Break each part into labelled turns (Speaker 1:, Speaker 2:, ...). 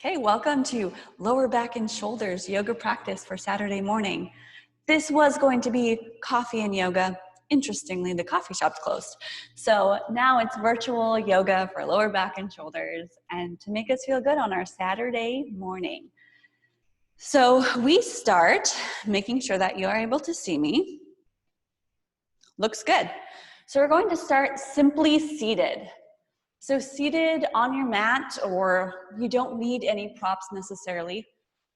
Speaker 1: Okay, welcome to lower back and shoulders yoga practice for Saturday morning. This was going to be coffee and yoga. Interestingly, the coffee shop's closed. So now it's virtual yoga for lower back and shoulders and to make us feel good on our Saturday morning. So we start making sure that you are able to see me. Looks good. So we're going to start simply seated. So seated on your mat, or you don't need any props necessarily.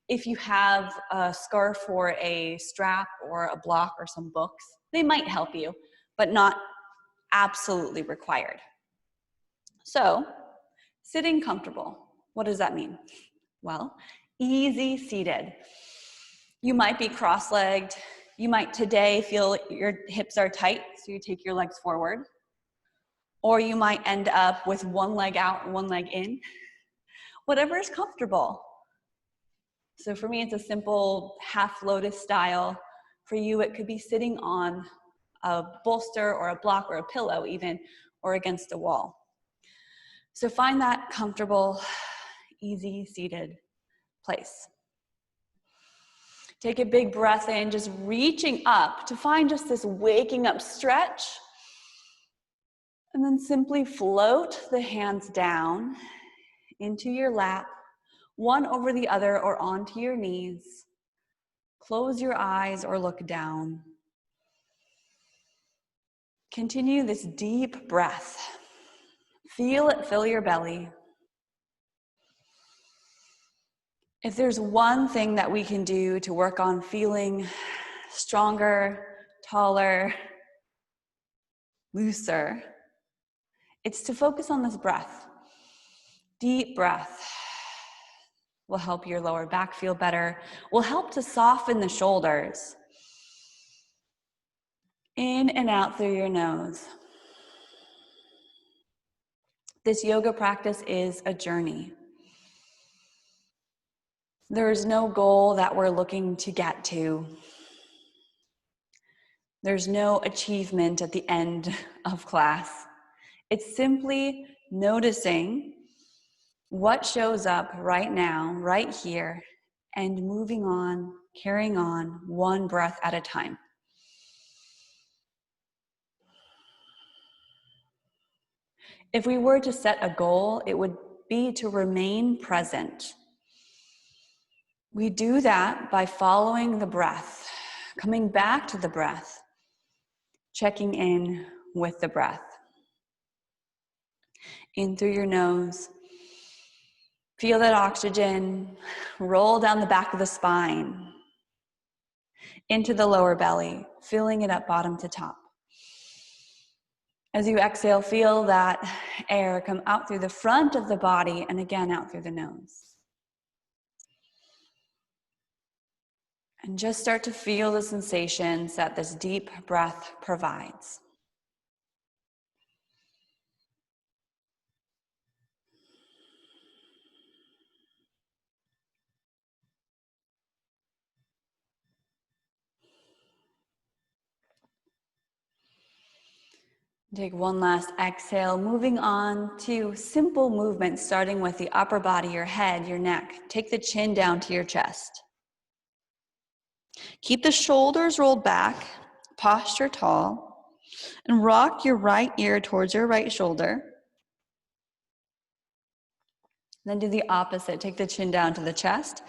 Speaker 1: If you have a scarf or a strap or a block or some books, they might help you, but not absolutely required. So sitting comfortable, what does that mean? Well, easy seated. You might be cross-legged. You might today feel your hips are tight, so you take your legs forward. Or you might end up with one leg out and one leg in. Whatever is comfortable. So for me, it's a simple half lotus style. For you, it could be sitting on a bolster or a block or a pillow even, or against a wall. So find that comfortable, easy seated place. Take a big breath in, just reaching up to find just this waking up stretch. And then simply float the hands down into your lap, one over the other or onto your knees. Close your eyes or look down. Continue this deep breath. Feel it fill your belly. If there's one thing that we can do to work on feeling stronger, taller, looser, it's to focus on this breath. Deep breath will help your lower back feel better, will help to soften the shoulders. In and out through your nose. This yoga practice is a journey. There is no goal that we're looking to get to. There's no achievement at the end of class. It's simply noticing what shows up right now, right here, and moving on, carrying on, one breath at a time. If we were to set a goal, it would be to remain present. We do that by following the breath, coming back to the breath, checking in with the breath. In through your nose. Feel that oxygen roll down the back of the spine, into the lower belly, filling it up bottom to top. As you exhale, feel that air come out through the front of the body and again out through the nose. And just start to feel the sensations that this deep breath provides. Take one last exhale, moving on to simple movements, starting with the upper body, your head, your neck. Take the chin down to your chest. Keep the shoulders rolled back, posture tall, and rock your right ear towards your right shoulder. Then do the opposite. Take the chin down to the chest,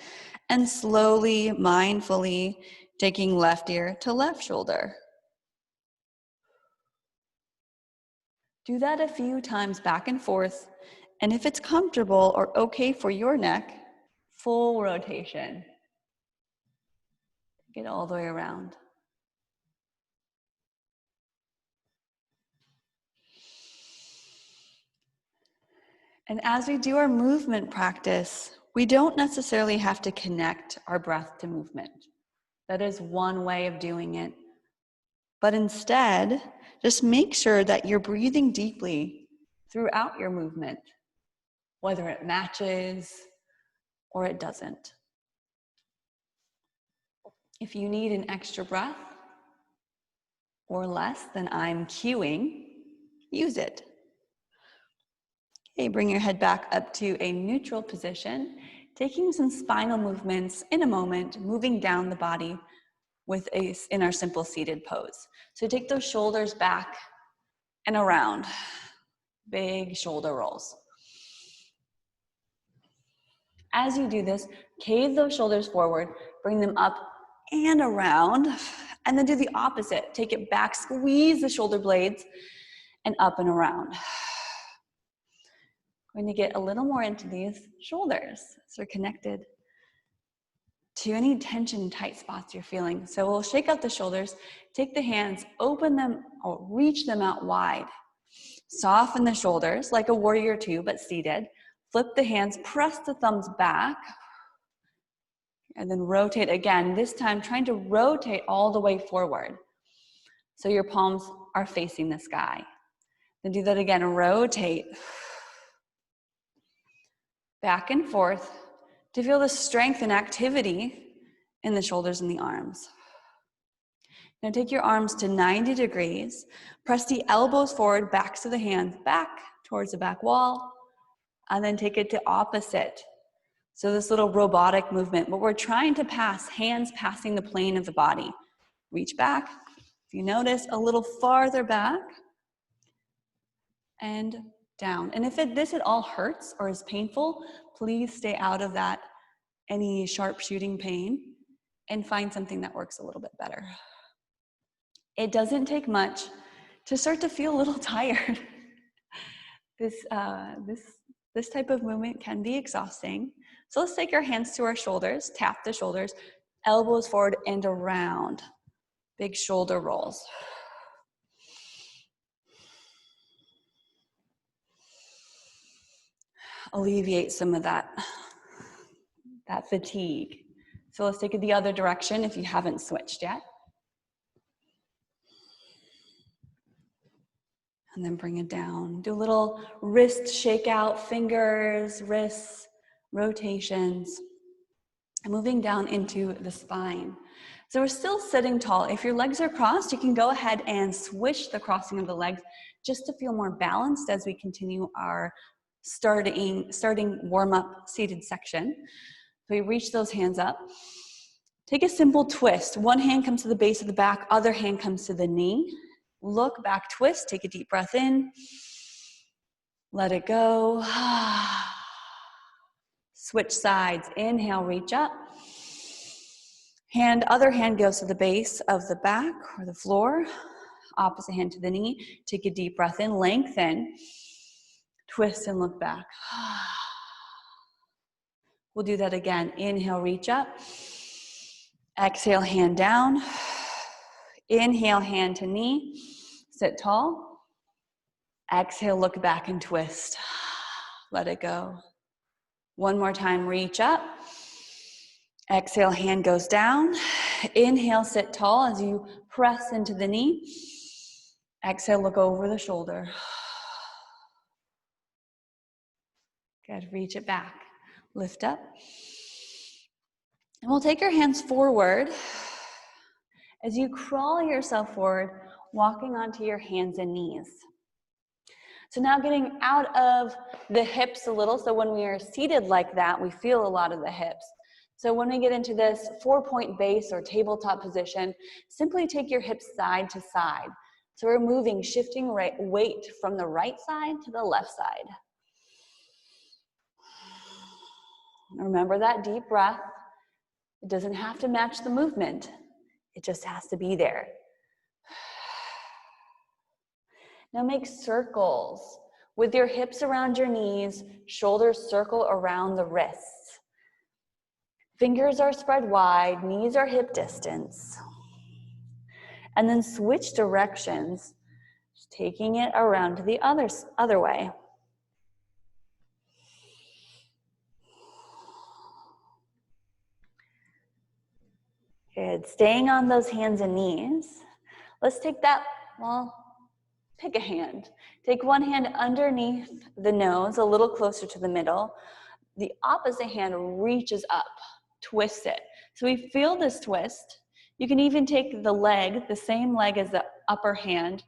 Speaker 1: and slowly, mindfully, taking left ear to left shoulder. Do that a few times back and forth, and if it's comfortable or okay for your neck, full rotation. Get all the way around. And as we do our movement practice, we don't necessarily have to connect our breath to movement. That is one way of doing it. But instead, just make sure that you're breathing deeply throughout your movement, whether it matches or it doesn't. If you need an extra breath or less than I'm cueing, use it. Okay, bring your head back up to a neutral position. taking some spinal movements in a moment, moving down the body in our simple seated pose. So take those shoulders back and around, big shoulder rolls. As you do this, cave those shoulders forward, bring them up and around, and then do the opposite. Take it back, squeeze the shoulder blades, and up and around. Going to get a little more into these shoulders so they're connected to any tension, tight spots you're feeling. So we'll shake out the shoulders, take the hands, open them or reach them out wide. Soften the shoulders like a warrior two, but seated. Flip the hands, press the thumbs back, and then rotate again. This time, trying to rotate all the way forward. So your palms are facing the sky. Then do that again, rotate. Back and forth to feel the strength and activity in the shoulders and the arms. Now take your arms to 90 degrees. Press the elbows forward, backs of the hands back towards the back wall, and then take it to opposite. So this little robotic movement, but we're trying to pass, hands passing the plane of the body. Reach back, if you notice, a little farther back, and down. And if this at all hurts or is painful, please stay out of that, any sharp shooting pain, and find something that works a little bit better. It doesn't take much to start to feel a little tired. This type of movement can be exhausting. So let's take our hands to our shoulders, tap the shoulders, elbows forward and around. Big shoulder rolls. Alleviate some of that fatigue. So let's take it the other direction if you haven't switched yet. And then bring it down. Do a little wrist shake out, fingers, wrists, rotations. And moving down into the spine. So we're still sitting tall. If your legs are crossed, you can go ahead and switch the crossing of the legs just to feel more balanced as we continue our starting warm-up seated section. So we reach those hands up. Take a simple twist. One hand comes to the base of the back, other hand comes to the knee. Look back, twist, take a deep breath in. Let it go. Switch sides. Inhale, reach up. Other hand goes to the base of the back or the floor. Opposite hand to the knee. Take a deep breath in, lengthen. Twist and look back. We'll do that again. Inhale, reach up. Exhale, hand down. Inhale, hand to knee. Sit tall. Exhale, look back and twist. Let it go. One more time, reach up. Exhale, hand goes down. Inhale, sit tall as you press into the knee. Exhale, look over the shoulder. Good, reach it back. Lift up. And we'll take your hands forward. As you crawl yourself forward, walking onto your hands and knees. So now getting out of the hips a little. So when we are seated like that, we feel a lot of the hips. So when we get into this 4-point base or tabletop position, simply take your hips side to side. So we're moving, shifting weight from the right side to the left side. Remember that deep breath. It doesn't have to match the movement. It just has to be there. Now make circles with your hips around your knees, shoulders circle around the wrists. Fingers are spread wide, knees are hip distance. And then switch directions, taking it around to the other way. Good, staying on those hands and knees. Let's take that, pick a hand. Take one hand underneath the nose, a little closer to the middle. The opposite hand reaches up, twist it. So we feel this twist. You can even take the leg, the same leg as the upper hand,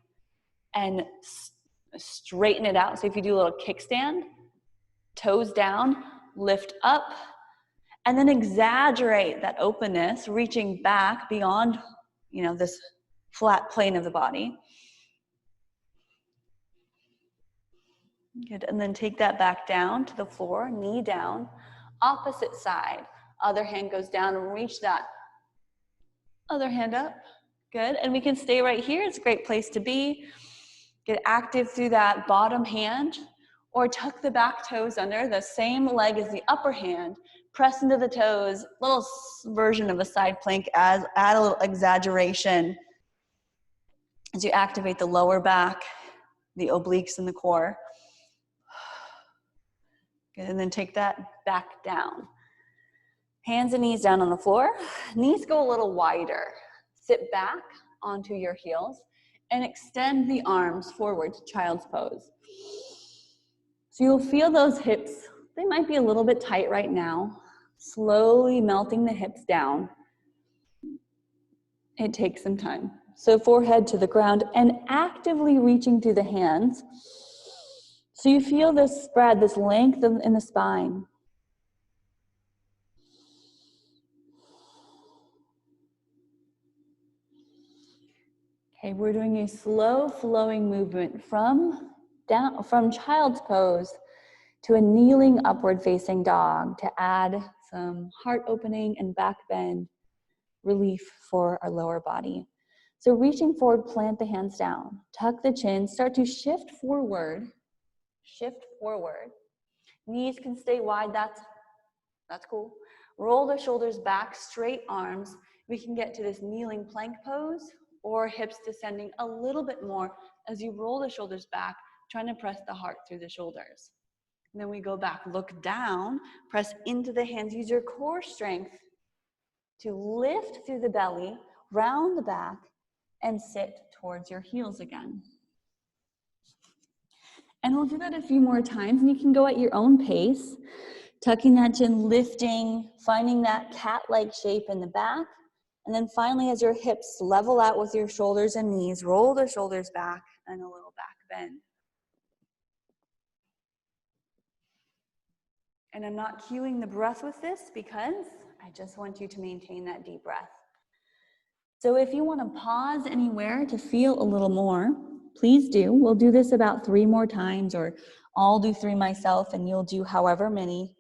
Speaker 1: and straighten it out. So if you do a little kickstand, toes down, lift up, And then exaggerate that openness, reaching back beyond, this flat plane of the body. Good, and then take that back down to the floor, knee down, opposite side. Other hand goes down and reach that other hand up. Good, and we can stay right here. It's a great place to be. Get active through that bottom hand, or tuck the back toes under, the same leg as the upper hand. Press into the toes, little version of a side plank, add a little exaggeration as you activate the lower back, the obliques and the core. Good, and then take that back down. Hands and knees down on the floor. Knees go a little wider. Sit back onto your heels and extend the arms forward to child's pose. So you'll feel those hips, they might be a little bit tight right now. Slowly melting the hips down. It takes some time. So forehead to the ground and actively reaching through the hands. So you feel this spread, this length in the spine. Okay, we're doing a slow flowing movement from child's pose to a kneeling upward facing dog to add some heart opening and back bend relief for our lower body. So reaching forward, plant the hands down, tuck the chin, start to shift forward. Knees can stay wide, that's cool. Roll the shoulders back, straight arms. We can get to this kneeling plank pose or hips descending a little bit more as you roll the shoulders back, trying to press the heart through the shoulders. And then we go back, look down, press into the hands, use your core strength to lift through the belly, round the back, and sit towards your heels again. And we'll do that a few more times, and you can go at your own pace, tucking that chin, lifting, finding that cat-like shape in the back. And then finally, as your hips level out with your shoulders and knees, roll the shoulders back and a little back bend. And I'm not cueing the breath with this because I just want you to maintain that deep breath. So if you want to pause anywhere to feel a little more, please do. We'll do this about 3 more times, or I'll do 3 myself and you'll do however many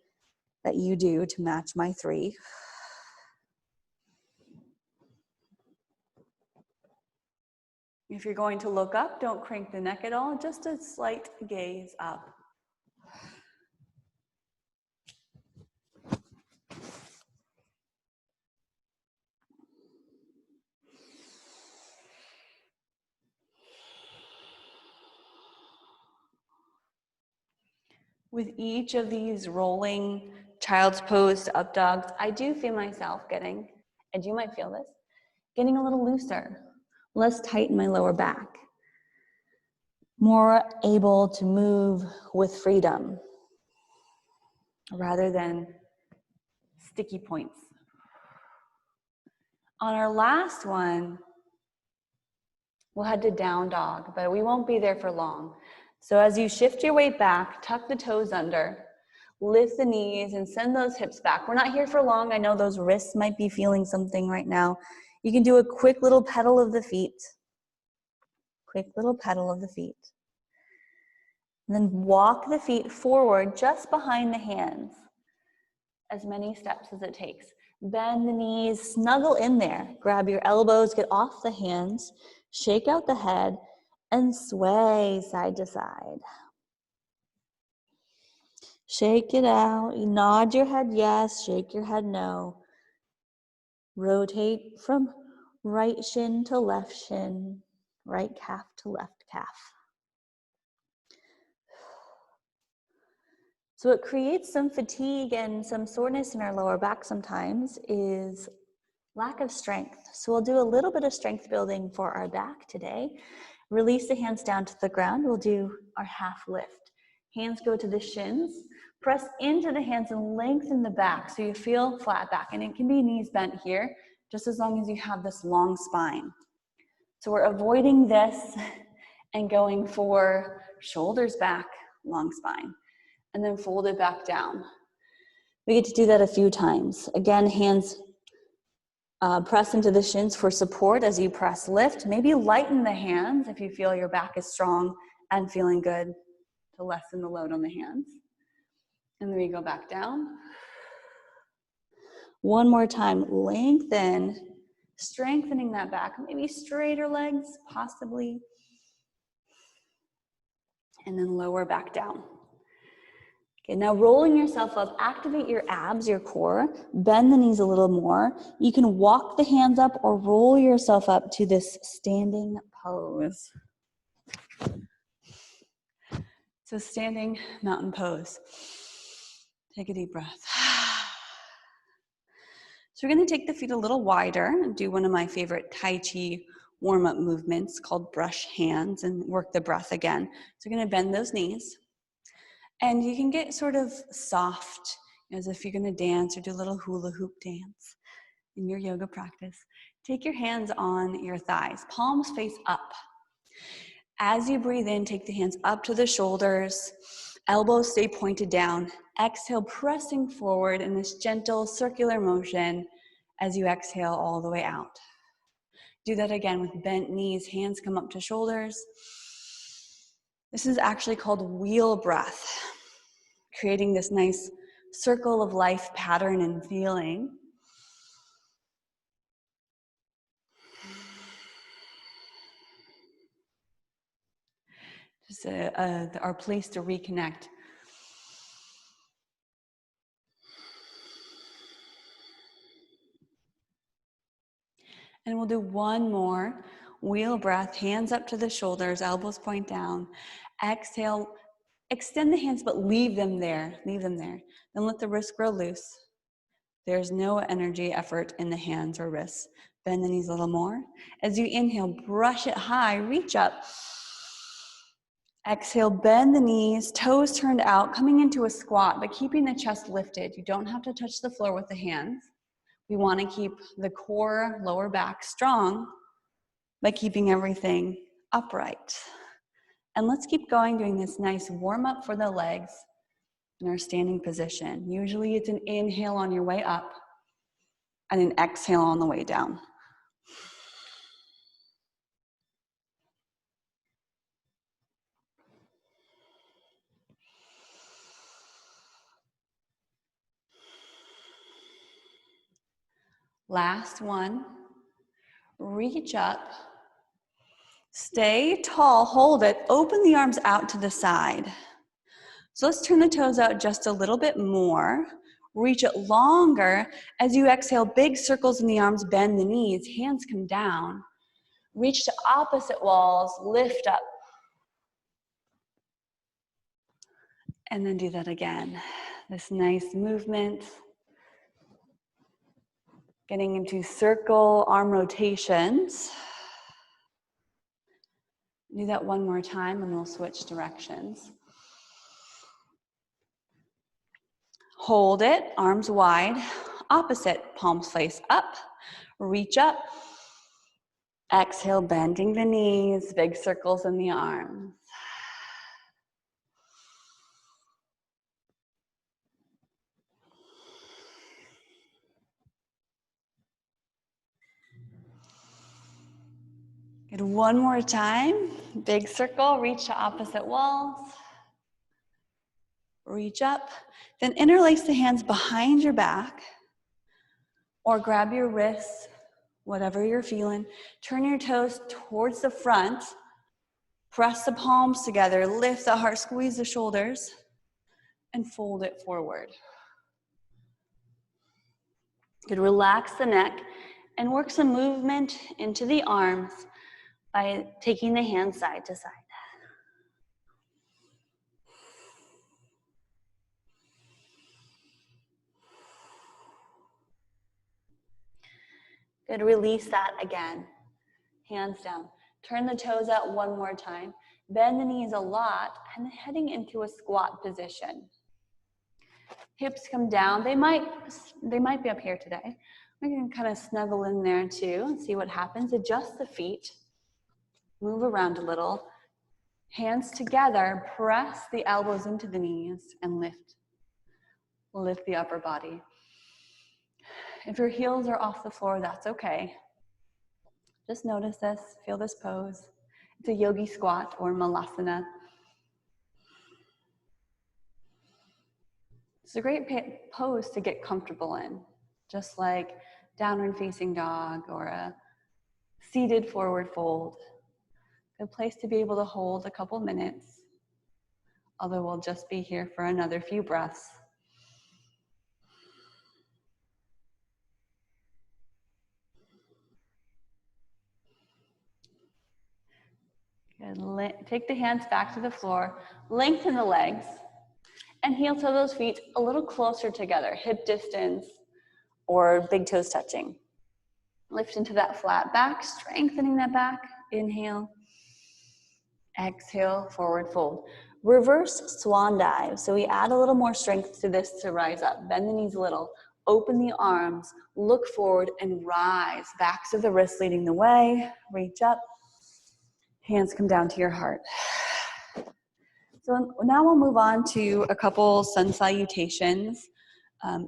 Speaker 1: that you do to match my 3. If you're going to look up, don't crank the neck at all, just a slight gaze up. With each of these rolling child's pose to up dogs, I do feel myself getting, and you might feel this, getting a little looser, less tight in my lower back, more able to move with freedom rather than sticky points. On our last one, we'll head to down dog, but we won't be there for long. So as you shift your weight back, tuck the toes under, lift the knees and send those hips back. We're not here for long. I know those wrists might be feeling something right now. You can do a quick little pedal of the feet. Quick little pedal of the feet. And then walk the feet forward just behind the hands. As many steps as it takes. Bend the knees, snuggle in there. Grab your elbows, get off the hands, shake out the head, and sway side to side. Shake it out. You nod your head yes, shake your head no. Rotate from right shin to left shin, right calf to left calf. So what creates some fatigue and some soreness in our lower back sometimes is lack of strength. So we'll do a little bit of strength building for our back today. Release the hands down to the ground. We'll do our half lift. Hands go to the shins. Press into the hands and lengthen the back so you feel flat back. And it can be knees bent here, just as long as you have this long spine. So we're avoiding this and going for shoulders back, long spine. And then fold it back down. We get to do that a few times. Again, hands press into the shins for support as you press lift. Maybe lighten the hands if you feel your back is strong and feeling good to lessen the load on the hands. And then we go back down. One more time, lengthen, strengthening that back. Maybe straighter legs, possibly. And then lower back down. Okay, now rolling yourself up, activate your abs, your core, bend the knees a little more. You can walk the hands up or roll yourself up to this standing pose. So standing mountain pose. Take a deep breath. So we're gonna take the feet a little wider and do one of my favorite Tai Chi warm-up movements called brush hands and work the breath again. So we're gonna bend those knees. And you can get sort of soft, as if you're gonna dance or do a little hula hoop dance in your yoga practice. Take your hands on your thighs, palms face up. As you breathe in, take the hands up to the shoulders, elbows stay pointed down. Exhale, pressing forward in this gentle circular motion as you exhale all the way out. Do that again with bent knees, hands come up to shoulders. This is actually called wheel breath, creating this nice circle of life pattern and feeling. Just our place to reconnect. And we'll do one more wheel breath, hands up to the shoulders, elbows point down. Exhale, extend the hands, but leave them there, leave them there. Then let the wrists grow loose. There's no energy, effort in the hands or wrists. Bend the knees a little more. As you inhale, brush it high, reach up. Exhale, bend the knees, toes turned out, coming into a squat, but keeping the chest lifted. You don't have to touch the floor with the hands. We want to keep the core, lower back strong by keeping everything upright. And let's keep going, doing this nice warm up for the legs in our standing position. Usually it's an inhale on your way up and an exhale on the way down. Last one, reach up, stay tall, hold it, open the arms out to the side. So let's turn the toes out just a little bit more, reach it longer. As you exhale, big circles in the arms, bend the knees, hands come down, reach to opposite walls, lift up. And then do that again, this nice movement. Getting into circle arm rotations. Do that one more time and we'll switch directions. Hold it, arms wide, opposite, palms face up, reach up. Exhale, bending the knees, big circles in the arms. Good, one more time. Big circle, reach to opposite walls. Reach up. Then interlace the hands behind your back or grab your wrists, whatever you're feeling. Turn your toes towards the front. Press the palms together, lift the heart, squeeze the shoulders, and fold it forward. Good, relax the neck and work some movement into the arms by taking the hands side to side. Good, release that again. Hands down. Turn the toes out one more time. Bend the knees a lot and heading into a squat position. Hips come down. They might be up here today. We can kind of snuggle in there too and see what happens. Adjust the feet. Move around a little. Hands together, press the elbows into the knees and lift. lift the upper body. If your heels are off the floor, that's okay. Just notice this, feel this pose. It's a yogi squat or malasana. It's a great pose to get comfortable in, just like downward facing dog or a seated forward fold. Good place to be able to hold a couple minutes, although we'll just be here for another few breaths. Good. Take the hands back to the floor, lengthen the legs, and heel toe those feet a little closer together, hip distance or big toes touching. Lift into that flat back, strengthening that back. Inhale. Exhale, forward fold. Reverse swan dive. So we add a little more strength to this to rise up. Bend the knees a little. Open the arms. Look forward and rise. Backs of the wrists leading the way. Reach up. Hands come down to your heart. So now we'll move on to a couple sun salutations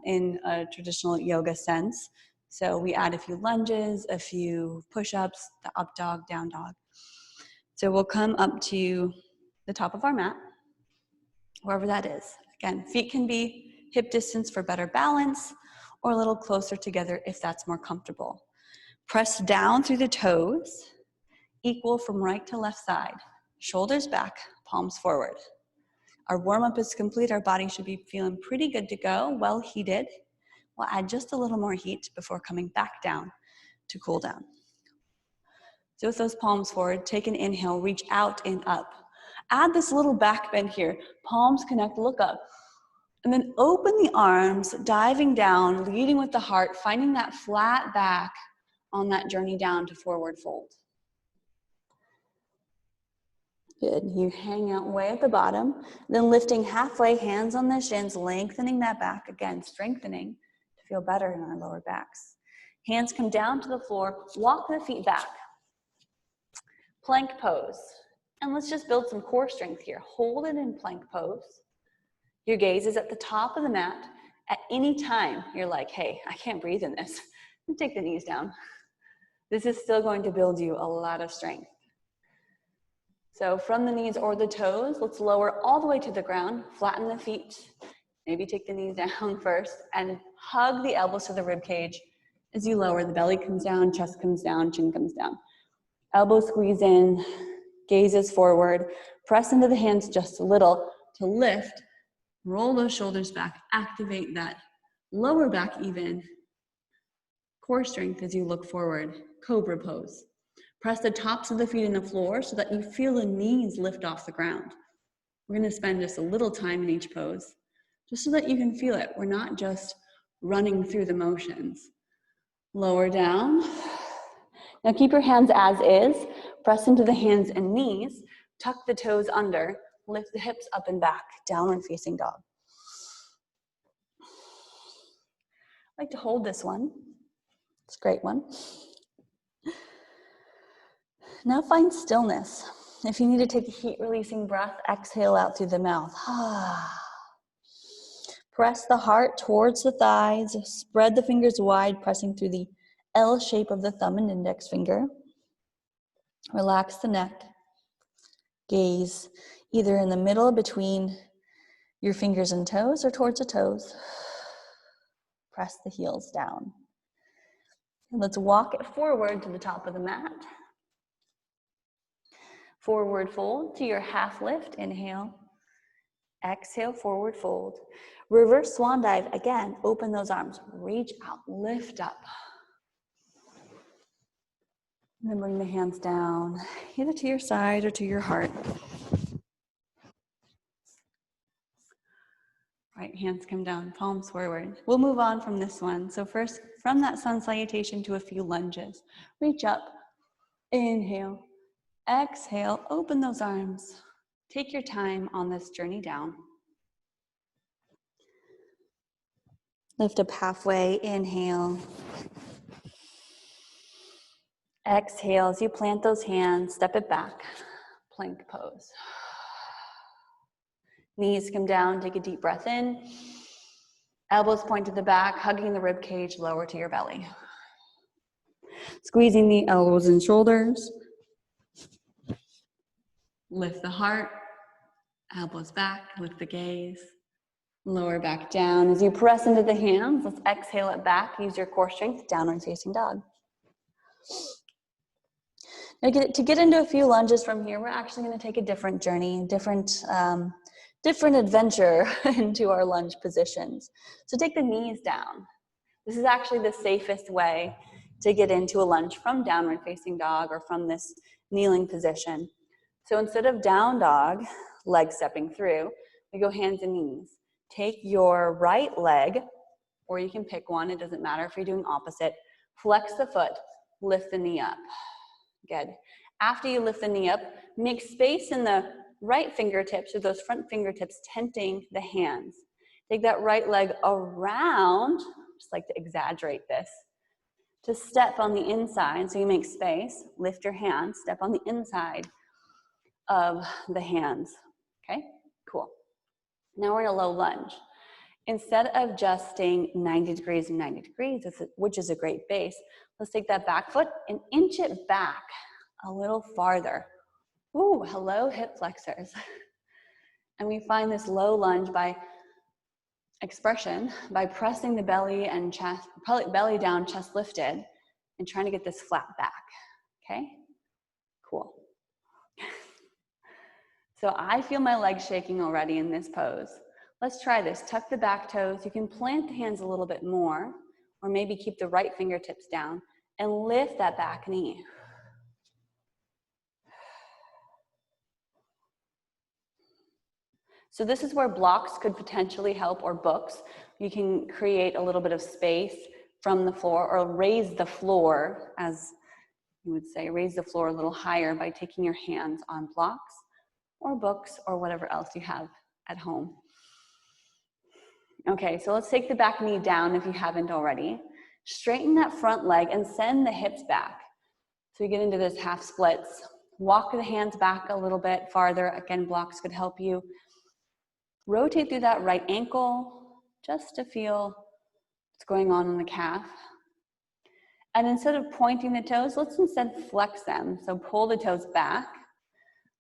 Speaker 1: in a traditional yoga sense. So we add a few lunges, a few push-ups, the up dog, down dog. So we'll come up to the top of our mat, wherever that is. Again, feet can be hip distance for better balance or a little closer together if that's more comfortable. Press down through the toes, equal from right to left side. Shoulders back, palms forward. Our warm-up is complete. Our body should be feeling pretty good to go, well heated. We'll add just a little more heat before coming back down to cool down. So with those palms forward, take an inhale, reach out and up. Add this little back bend here. Palms connect, look up. And then open the arms, diving down, leading with the heart, finding that flat back on that journey down to forward fold. Good, you hang out way at the bottom, then lifting halfway, hands on the shins, lengthening that back, again, strengthening to feel better in our lower backs. Hands come down to the floor, walk the feet back. Plank pose. And let's just build some core strength here. Hold it in plank pose. Your gaze is at the top of the mat. At any time, you're like, hey, I can't breathe in this. Take the knees down. This is still going to build you a lot of strength. So from the knees or the toes, let's lower all the way to the ground, flatten the feet, maybe take the knees down first, and hug the elbows to the rib cage as you lower. The belly comes down, chest comes down, chin comes down. Elbows squeeze in, gazes forward, press into the hands just a little to lift, roll those shoulders back, activate that lower back even, core strength as you look forward, cobra pose. Press the tops of the feet in the floor so that you feel the knees lift off the ground. We're gonna spend just a little time in each pose, just so that you can feel it. We're not just running through the motions. Lower down. Now keep your hands as is. Press into the hands and knees. Tuck the toes under. Lift the hips up and back. Downward facing dog. I like to hold this one. It's a great one. Now find stillness. If you need to take a heat-releasing breath, exhale out through the mouth. Press the heart towards the thighs. Spread the fingers wide, pressing through the L shape of the thumb and index finger. Relax the neck. Gaze either in the middle between your fingers and toes or towards the toes. Press the heels down. And let's walk it forward to the top of the mat. Forward fold to your half lift. Inhale. Exhale, forward fold. Reverse swan dive. Again, open those arms. Reach out, lift up. And then bring the hands down, either to your side or to your heart. Right, hands come down, palms forward. We'll move on from this one. So first, from that sun salutation to a few lunges. Reach up, inhale, exhale, open those arms. Take your time on this journey down. Lift up halfway, inhale. Exhale, as you plant those hands, step it back, plank pose. Knees come down, take a deep breath in. Elbows point to the back, hugging the rib cage, lower to your belly. Squeezing the elbows and shoulders. Lift the heart, elbows back, lift the gaze. Lower back down. As you press into the hands, let's exhale it back. Use your core strength, downward facing dog. Now to get into a few lunges from here, we're actually going to take a different journey, different adventure into our lunge positions. So take the knees down. This is actually the safest way to get into a lunge from downward facing dog or from this kneeling position. So instead of down dog, leg stepping through, we go hands and knees. Take your right leg, or you can pick one, it doesn't matter if you're doing opposite. Flex the foot, lift the knee up. Good. After you lift the knee up, make space in the right fingertips, or those front fingertips tenting the hands. Take that right leg around, just like to exaggerate this, to step on the inside. So you make space, lift your hands, step on the inside of the hands. Okay, cool. Now we're in a low lunge. Instead of just staying 90 degrees and 90 degrees, which is a great base, let's take that back foot and inch it back a little farther. Ooh, hello, hip flexors. And we find this low lunge by expression, by pressing the belly and chest, probably belly down, chest lifted, and trying to get this flat back, okay? Cool. So I feel my legs shaking already in this pose. Let's try this. Tuck the back toes. You can plant the hands a little bit more, or maybe keep the right fingertips down and lift that back knee. So this is where blocks could potentially help, or books. You can create a little bit of space from the floor, or raise the floor, as you would say, raise the floor a little higher by taking your hands on blocks or books or whatever else you have at home. Okay, so let's take the back knee down if you haven't already. Straighten that front leg and send the hips back. So you get into this half splits. Walk the hands back a little bit farther. Again, blocks could help you. Rotate through that right ankle just to feel what's going on in the calf. And instead of pointing the toes, let's instead flex them. So pull the toes back,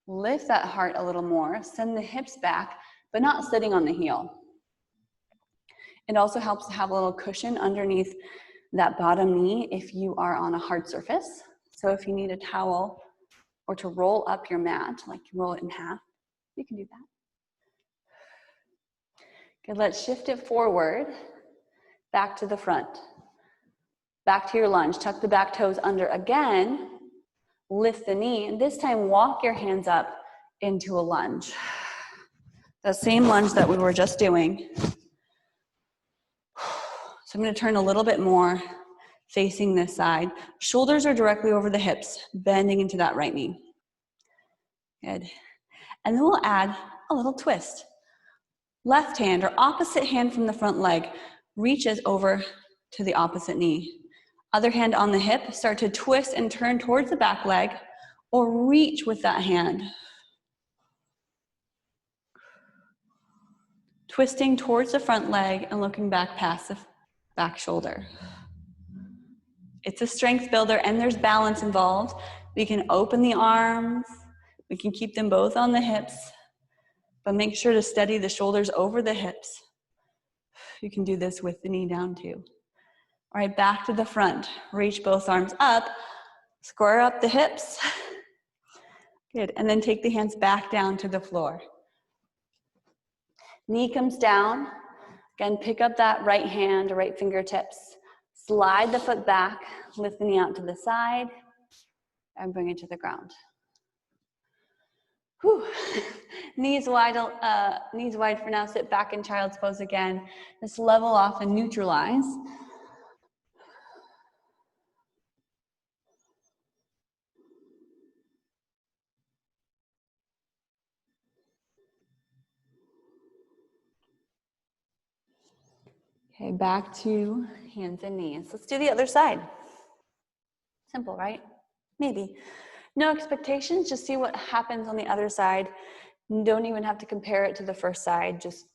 Speaker 1: lift that heart a little more, send the hips back, but not sitting on the heel. It also helps to have a little cushion underneath that bottom knee if you are on a hard surface. So if you need a towel or to roll up your mat, like roll it in half, you can do that. Good, let's shift it forward, back to the front. Back to your lunge, tuck the back toes under again, lift the knee, and this time walk your hands up into a lunge. The same lunge that we were just doing. So I'm going to turn a little bit more facing this side. Shoulders are directly over the hips, bending into that right knee. Good. And then we'll add a little twist. Left hand or opposite hand from the front leg reaches over to the opposite knee. Other hand on the hip, start to twist and turn towards the back leg or reach with that hand. Twisting towards the front leg and looking back past the back shoulder. It's a strength builder and there's balance involved. We can open the arms, we can keep them both on the hips, but make sure to steady the shoulders over the hips. You can do this with the knee down too. All right, back to the front. Reach both arms up, square up the hips. Good, and then take the hands back down to the floor. Knee comes down. Again, pick up that right hand or right fingertips. Slide the foot back, lift the knee out to the side, and bring it to the ground. Whew. Knees wide for now. Sit back in child's pose again. Just level off and neutralize. Okay, back to hands and knees. Let's do the other side. Simple, right? Maybe. No expectations, just see what happens on the other side. You don't even have to compare it to the first side, just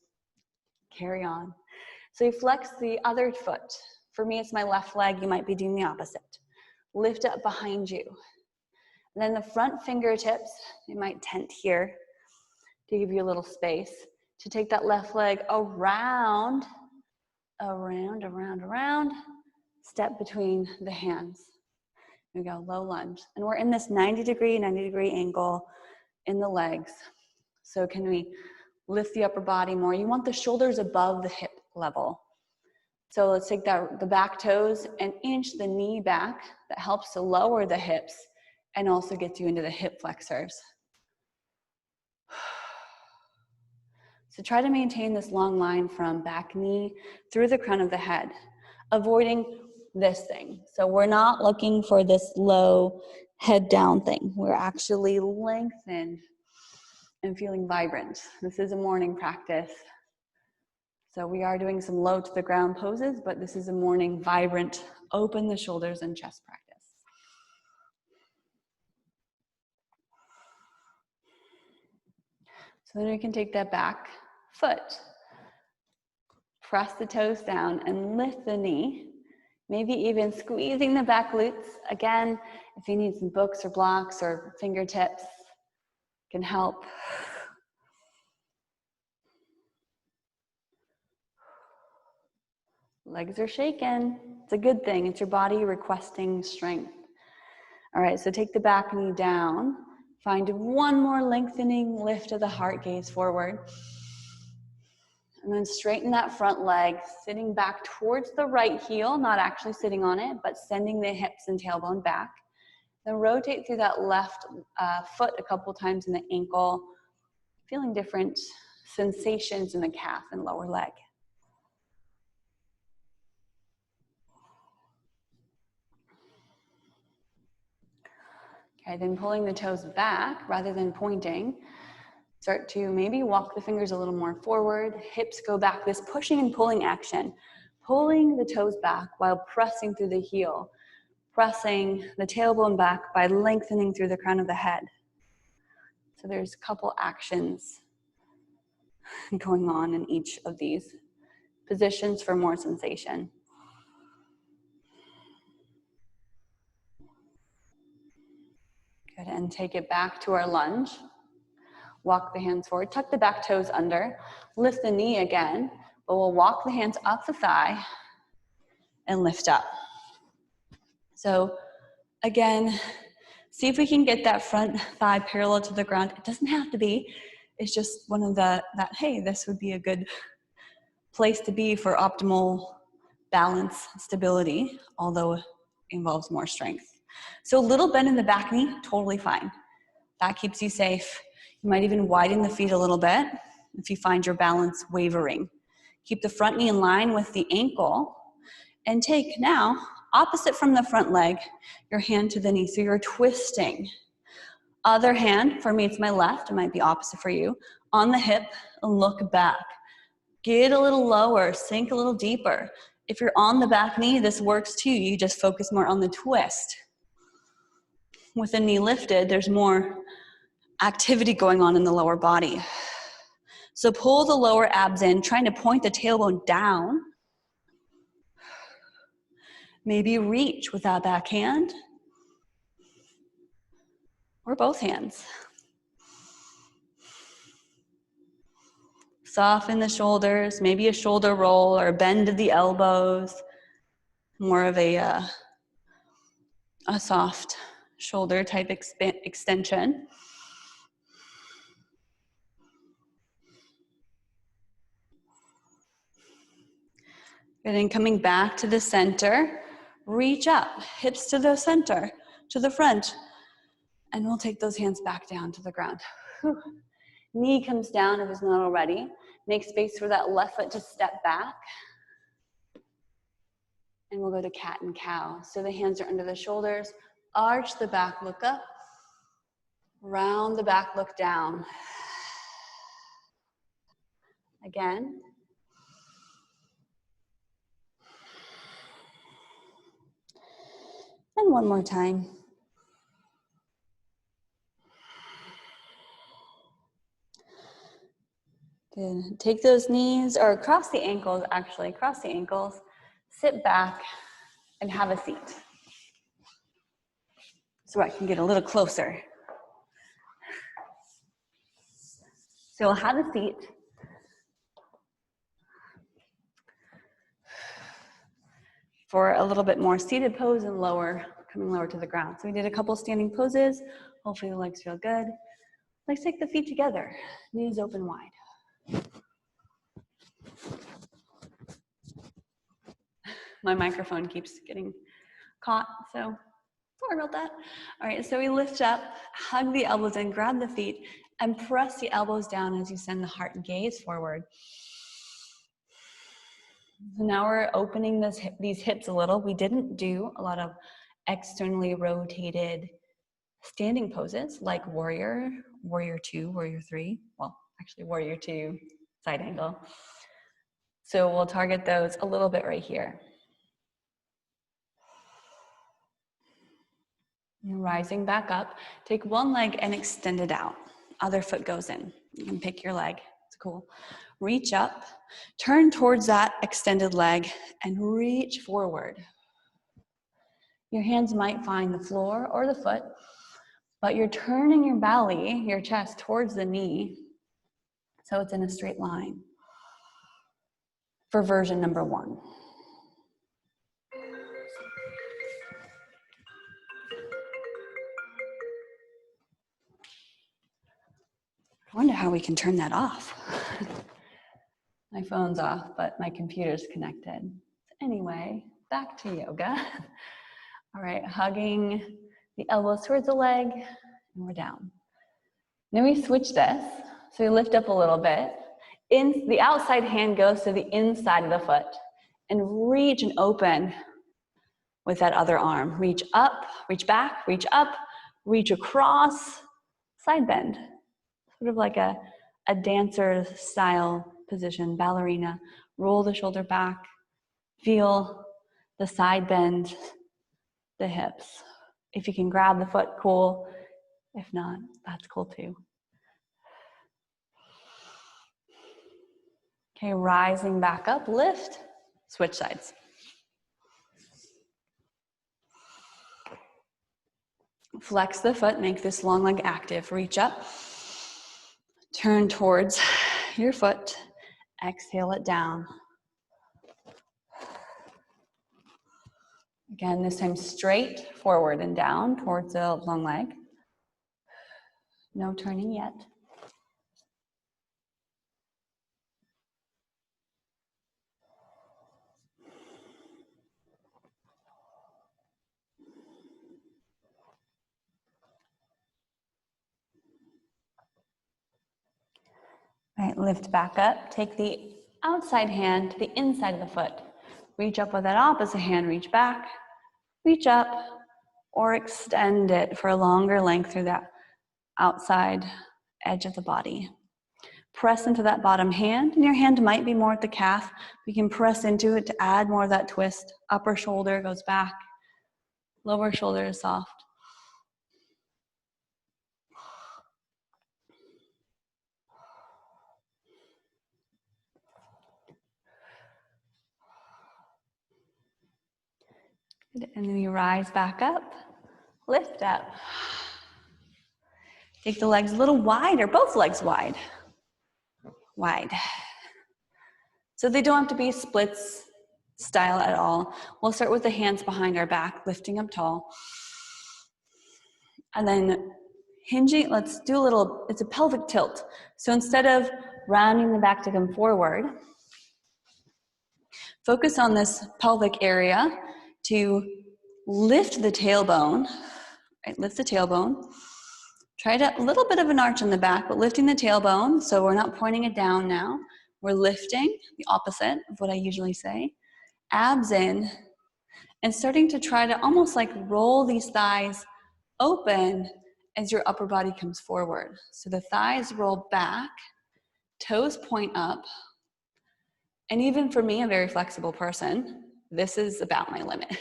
Speaker 1: carry on. So you flex the other foot. For me, it's my left leg. You might be doing the opposite. Lift up behind you. And then the front fingertips, they might tent here to give you a little space to take that left leg around, around, around, around. Step between the hands. Here we go, low lunge. And we're in this 90 degree angle in the legs. So can we lift the upper body more? You want the shoulders above the hip level. So let's take the back toes and inch the knee back. That helps to lower the hips and also gets you into the hip flexors. So try to maintain this long line from back knee through the crown of the head, avoiding this thing. So we're not looking for this low head down thing. We're actually lengthened and feeling vibrant. This is a morning practice. So we are doing some low to the ground poses, but this is a morning vibrant, open the shoulders and chest practice. So then we can take that back foot, press the toes down and lift the knee, maybe even squeezing the back glutes. Again, if you need some books or blocks or fingertips, can help. Legs are shaking. It's a good thing. It's your body requesting strength. All right, so take the back knee down. Find one more lengthening lift of the heart, gaze forward. And then straighten that front leg, sitting back towards the right heel, not actually sitting on it, but sending the hips and tailbone back. Then rotate through that left foot a couple times in the ankle, feeling different sensations in the calf and lower leg. Okay, then pulling the toes back rather than pointing. Start to maybe walk the fingers a little more forward, hips go back, this pushing and pulling action. Pulling the toes back while pressing through the heel. Pressing the tailbone back by lengthening through the crown of the head. So there's a couple actions going on in each of these positions for more sensation. Good, and take it back to our lunge. Walk the hands forward, tuck the back toes under, lift the knee again, but we'll walk the hands up the thigh and lift up. So again, see if we can get that front thigh parallel to the ground. It doesn't have to be. It's just one of that, hey, this would be a good place to be for optimal balance, stability, although it involves more strength. So a little bend in the back knee, totally fine. That keeps you safe. You might even widen the feet a little bit if you find your balance wavering. Keep the front knee in line with the ankle and take now, opposite from the front leg, your hand to the knee. So you're twisting. Other hand, for me it's my left, it might be opposite for you. On the hip, look back. Get a little lower, sink a little deeper. If you're on the back knee, this works too. You just focus more on the twist. With the knee lifted, there's more activity going on in the lower body. So pull the lower abs in, trying to point the tailbone down. Maybe reach with that back hand. Or both hands. Soften the shoulders, maybe a shoulder roll or a bend of the elbows. More of a soft shoulder type extension. And then coming back to the center, reach up, hips to the center, to the front. And we'll take those hands back down to the ground. Whew. Knee comes down if it's not already. Make space for that left foot to step back. And we'll go to cat and cow. So the hands are under the shoulders. Arch the back, look up. Round the back, look down. Again. And one more time. Good, Good. Take those knees, or cross the ankles, actually, cross the ankles, sit back, and have a seat. So I can get a little closer. So we'll have a seat. For a little bit more seated pose and lower, coming lower to the ground. So we did a couple standing poses. Hopefully the legs feel good. Let's take the feet together, knees open wide. My microphone keeps getting caught, so sorry about that. All right, so we lift up, hug the elbows in, grab the feet, and press the elbows down as you send the heart and gaze forward. So now we're opening these hips a little. We didn't do a lot of externally rotated standing poses like warrior, warrior two, warrior three. Well, actually warrior two, side angle. So we'll target those a little bit right here. And rising back up, take one leg and extend it out. Other foot goes in. You can pick your leg, it's cool. Reach up, turn towards that extended leg and reach forward. Your hands might find the floor or the foot, but you're turning your belly, your chest towards the knee, so it's in a straight line for version number 1. I wonder how we can turn that off. My phone's off, but my computer's connected. Anyway, back to yoga. All right, hugging the elbows towards the leg, and we're down. Then we switch this, so we lift up a little bit. The outside hand goes to the inside of the foot, and reach and open with that other arm. Reach up, reach back, reach up, reach across, side bend. Sort of like a dancer style position, ballerina. Roll the shoulder back, feel the side bend, the hips. If you can grab the foot, cool. If not, that's cool too. Okay, rising back up, lift, switch sides. Flex the foot, make this long leg active. Reach up, turn towards your foot, exhale it down. Again, this time straight forward and down towards the long leg. No turning yet. All right, lift back up. Take the outside hand to the inside of the foot. Reach up with that opposite hand, reach back, reach up, or extend it for a longer length through that outside edge of the body. Press into that bottom hand, and your hand might be more at the calf. We can press into it to add more of that twist. Upper shoulder goes back, lower shoulder is soft. And then you rise back up, lift up. Take the legs a little wider, both legs wide. Wide. So they don't have to be splits style at all. We'll start with the hands behind our back, lifting up tall. And then hinging, let's do a little, it's a pelvic tilt. So instead of rounding the back to come forward, focus on this pelvic area to lift the tailbone, right? Lift the tailbone. Try a little bit of an arch in the back, but lifting the tailbone, so we're not pointing it down now. We're lifting, the opposite of what I usually say. Abs in, and starting to try to almost like roll these thighs open as your upper body comes forward. So the thighs roll back, toes point up, and even for me, a very flexible person, this is about my limit.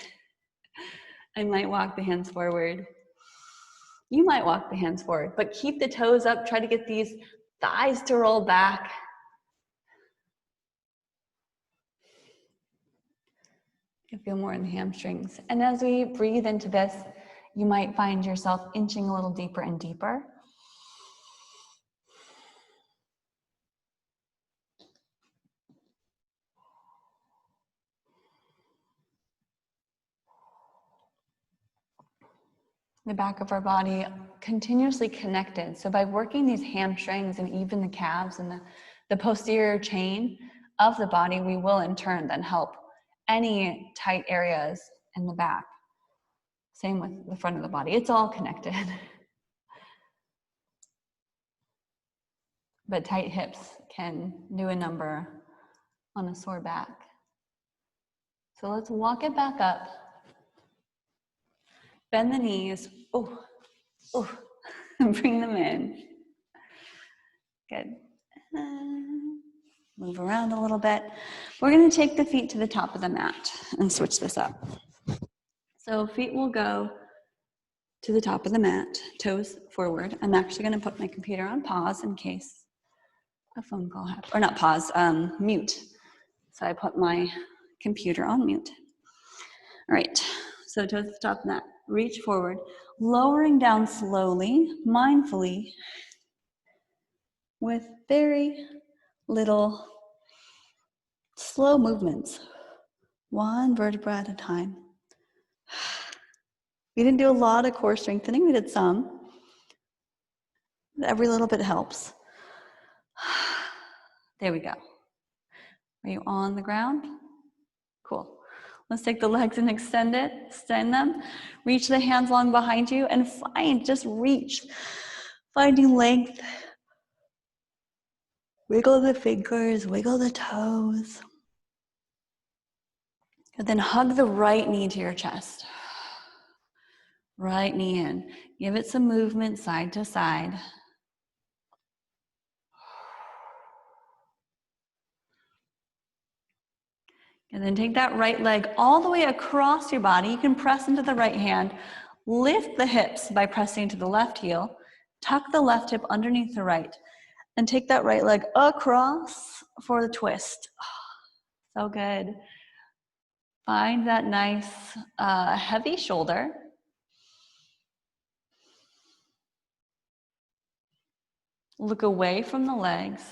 Speaker 1: I might walk the hands forward. You might walk the hands forward, but keep the toes up, try to get these thighs to roll back, You can feel more in the hamstrings. And as we breathe into this, you might find yourself inching a little deeper and deeper. The back of our body continuously connected. So by working these hamstrings and even the calves and the posterior chain of the body, we will in turn then help any tight areas in the back. Same with the front of the body. It's all connected. But tight hips can do a number on a sore back. So let's walk it back up. Bend the knees. Oh, oh, bring them in. Good. Move around a little bit. We're going to take the feet to the top of the mat and switch this up. So feet will go to the top of the mat, toes forward. I'm actually going to put my computer on pause in case a phone call happens. Or not pause, mute. So I put my computer on mute. All right, so toes to the top of the mat. Reach forward, lowering down slowly, mindfully, with very little slow movements, one vertebra at a time. We didn't do a lot of core strengthening, we did some. Every little bit helps. There we go. Are you on the ground? Cool. Let's take the legs and extend them. Reach the hands long behind you and just reach. Finding length. Wiggle the fingers, wiggle the toes. And then hug the right knee to your chest. Right knee in. Give it some movement side to side. And then take that right leg all the way across your body. You can press into the right hand. Lift the hips by pressing to the left heel. Tuck the left hip underneath the right. And take that right leg across for the twist. So good. Find that nice heavy shoulder. Look away from the legs.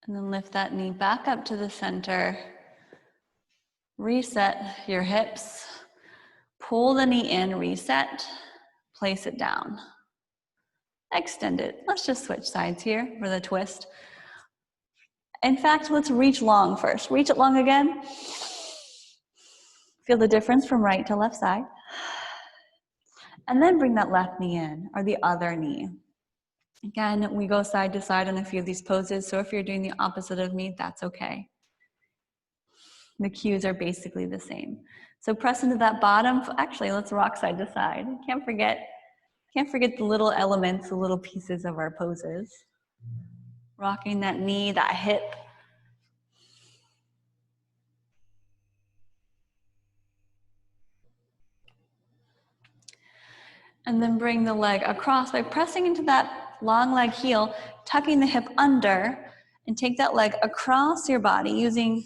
Speaker 1: And then lift that knee back up to the center. Reset your hips. Pull the knee in, reset. Place it down. Extend it. Let's just switch sides here for the twist. In fact, let's reach long first. Reach it long again. Feel the difference from right to left side. And then bring that left knee in, or the other knee. Again, we go side to side on a few of these poses, so if you're doing the opposite of me, that's okay. The cues are basically the same. So press into that bottom. Actually, let's rock side to side. Can't forget the little elements, the little pieces of our poses. Rocking that knee, that hip. And then bring the leg across by pressing into that long leg heel, tucking the hip under, and take that leg across your body using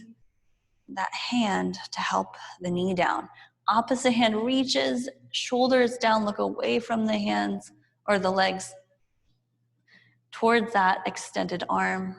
Speaker 1: that hand to help the knee down. Opposite hand reaches, shoulders down, look away from the hands or the legs towards that extended arm.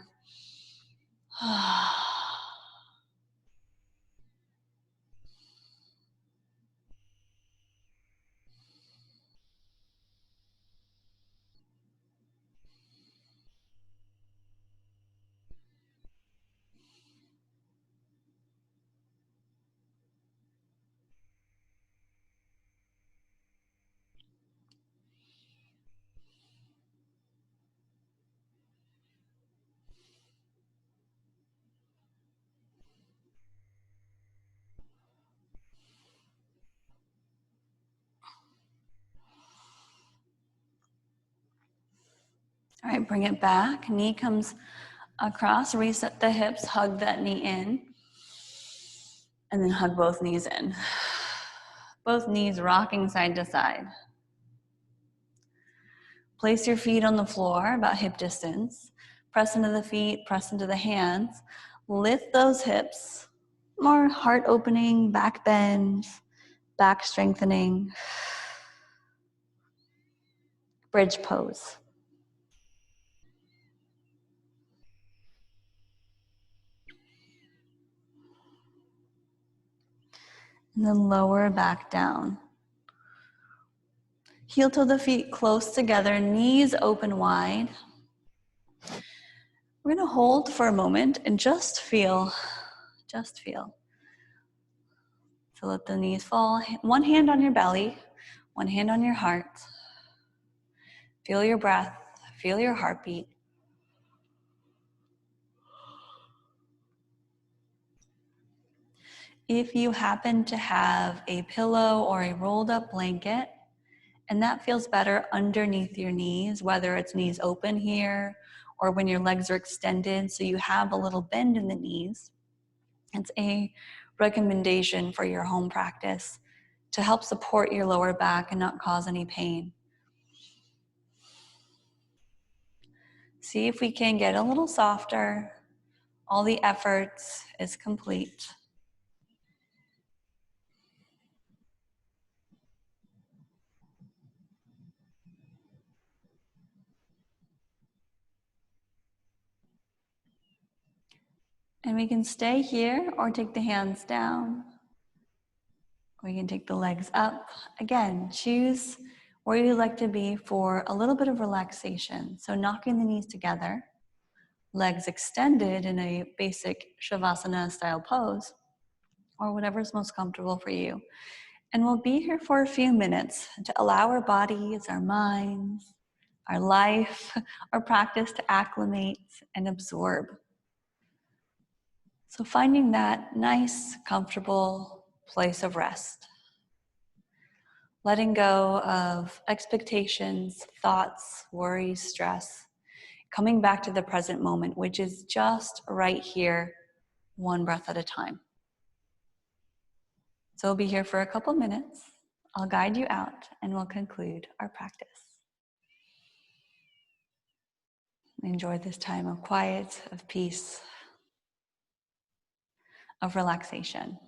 Speaker 1: All right, bring it back. Knee comes across, reset the hips, hug that knee in. And then hug both knees in. Both knees rocking side to side. Place your feet on the floor about hip distance. Press into the feet, press into the hands. Lift those hips. More heart opening, back bend, back strengthening. Bridge pose. And then lower back down. Heel to the feet close together, knees open wide. We're gonna hold for a moment and just feel. So let the knees fall. One hand on your belly, one hand on your heart. Feel your breath, feel your heartbeat. If you happen to have a pillow or a rolled up blanket, and that feels better underneath your knees, whether it's knees open here or when your legs are extended, so you have a little bend in the knees, it's a recommendation for your home practice to help support your lower back and not cause any pain. See if we can get a little softer. All the effort is complete. And we can stay here or take the hands down. We can take the legs up. Again, choose where you'd like to be for a little bit of relaxation. So knocking the knees together, legs extended in a basic Shavasana style pose, or whatever's most comfortable for you. And we'll be here for a few minutes to allow our bodies, our minds, our life, our practice to acclimate and absorb. So finding that nice, comfortable place of rest. Letting go of expectations, thoughts, worries, stress. Coming back to the present moment, which is just right here, one breath at a time. So we'll be here for a couple minutes. I'll guide you out and we'll conclude our practice. Enjoy this time of quiet, of peace, of relaxation.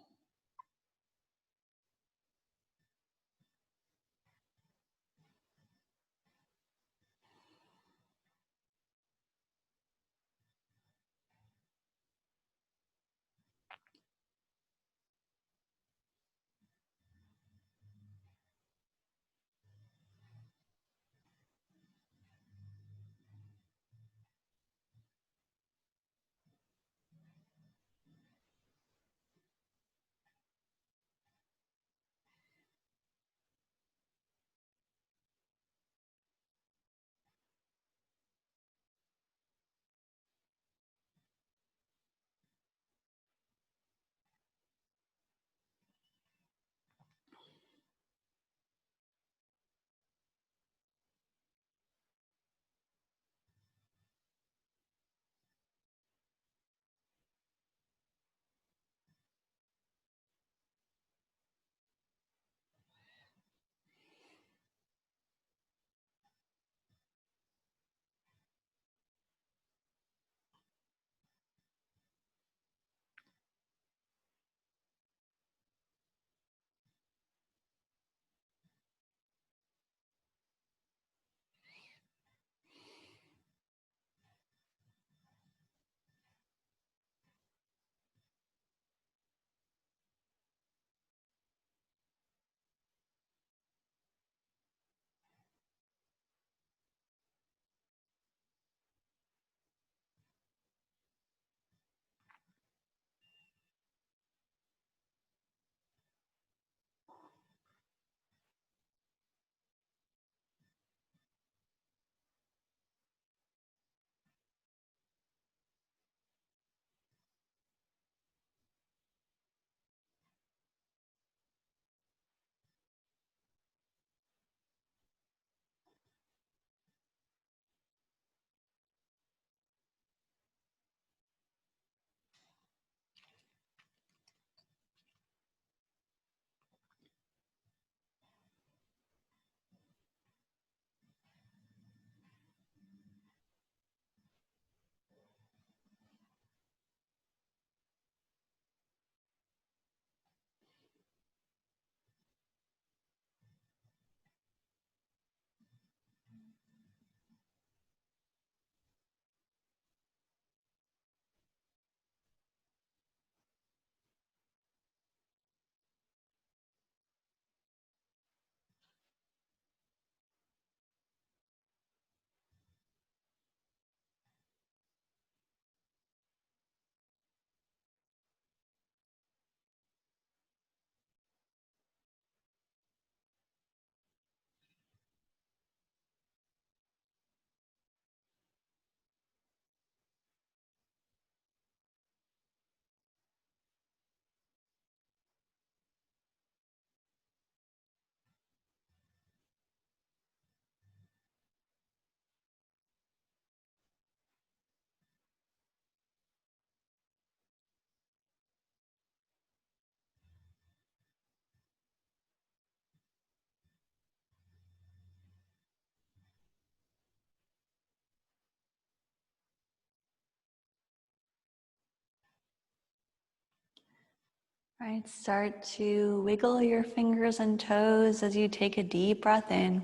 Speaker 1: All right, start to wiggle your fingers and toes as you take a deep breath in.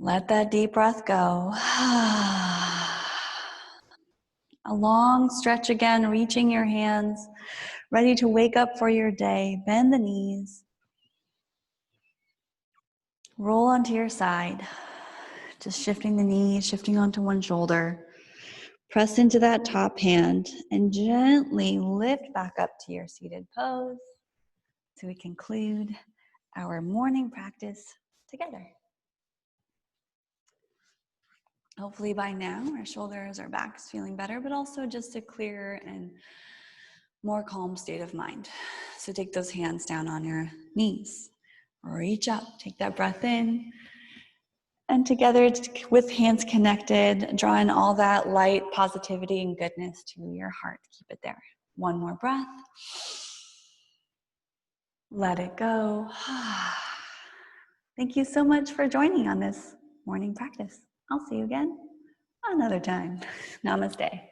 Speaker 1: Let that deep breath go. A long stretch again, reaching your hands, ready to wake up for your day. Bend the knees. Roll onto your side. Just shifting the knees, shifting onto one shoulder. Press into that top hand and gently lift back up to your seated pose so we conclude our morning practice together. Hopefully by now our shoulders, our backs feeling better, but also just a clearer and more calm state of mind. So take those hands down on your knees. Reach up, take that breath in. And together with hands connected, draw in all that light, positivity, and goodness to your heart. Keep it there. One more breath. Let it go. Thank you so much for joining on this morning practice. I'll see you again another time. Namaste.